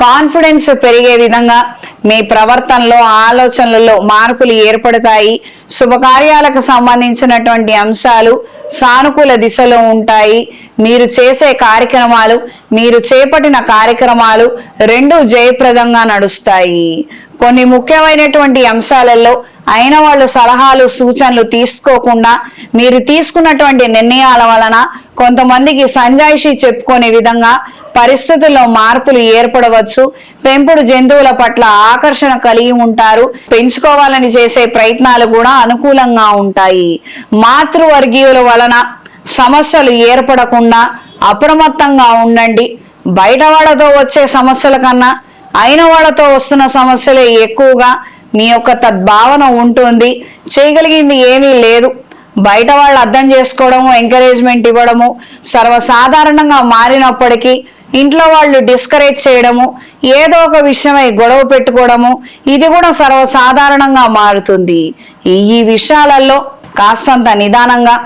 Confidence పెరిగే విధంగా మీ ప్రవర్తనలో ఆలోచనలలో మార్పులు ఏర్పడతాయి. శుభకార్యాలకు సంబంధించినటువంటి అంశాలు సానుకూల దిశలో ఉంటాయి. మీరు చేసే కార్యక్రమాలు, మీరు చేపట్టిన కార్యక్రమాలు రెండూ జయప్రదంగా నడుస్తాయి. కొన్ని ముఖ్యమైనటువంటి అంశాలలో అయిన వాళ్ళు సలహాలు సూచనలు తీసుకోకుండా మీరు తీసుకున్నటువంటి నిర్ణయాల వలన కొంతమందికి సంజాయిషి చెప్పుకునే విధంగా పరిస్థితుల్లో మార్పులు ఏర్పడవచ్చు. పెంపుడు జంతువుల పట్ల ఆకర్షణ కలిగి ఉంటారు. పెంచుకోవాలని చేసే ప్రయత్నాలు కూడా అనుకూలంగా ఉంటాయి. మాతృవర్గీయుల వలన సమస్యలు ఏర్పడకుండా అప్రమత్తంగా ఉండండి. బయట వాళ్ళతో వచ్చే సమస్యల కన్నా అయిన వాళ్ళతో వస్తున్న సమస్యలే ఎక్కువగా మీ యొక్క తద్భావన ఉంటుంది. చేయగలిగింది ఏమీ లేదు. బయట వాళ్ళు అర్థం చేసుకోవడము, ఎంకరేజ్మెంట్ ఇవ్వడము సర్వసాధారణంగా మారినప్పటికీ ఇంట్లో వాళ్ళు డిస్కరేజ్ చేయడము, ఏదో ఒక విషయమై గొడవ పెట్టుకోవడము ఇది కూడా సర్వసాధారణంగా మారుతుంది. ఈ విషయాలలో కాస్తంత నిదానంగా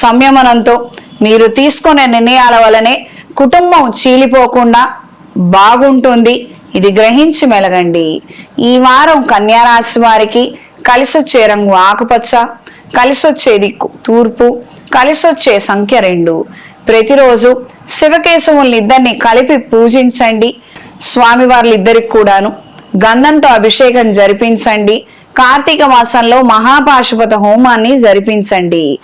సంయమనంతో మీరు తీసుకునే నిర్ణయాల వలనే కుటుంబం చీలిపోకుండా బాగుంటుంది. ఇది గ్రహించి మెలగండి. ఈ వారం కన్యా రాశి వారికి కలిసొచ్చే రంగు ఆకుపచ్చ, కలిసొచ్చే దిక్కు తూర్పు, కలిసొచ్చే సంఖ్య 2. ప్రతిరోజు శివకేశవులిద్దరిని కలిపి పూజించండి. స్వామివార్లిద్దరికి కూడాను గంధంతో అభిషేకం జరిపించండి. కార్తీక మాసంలో మహాపాశుపత హోమాన్ని జరిపించండి.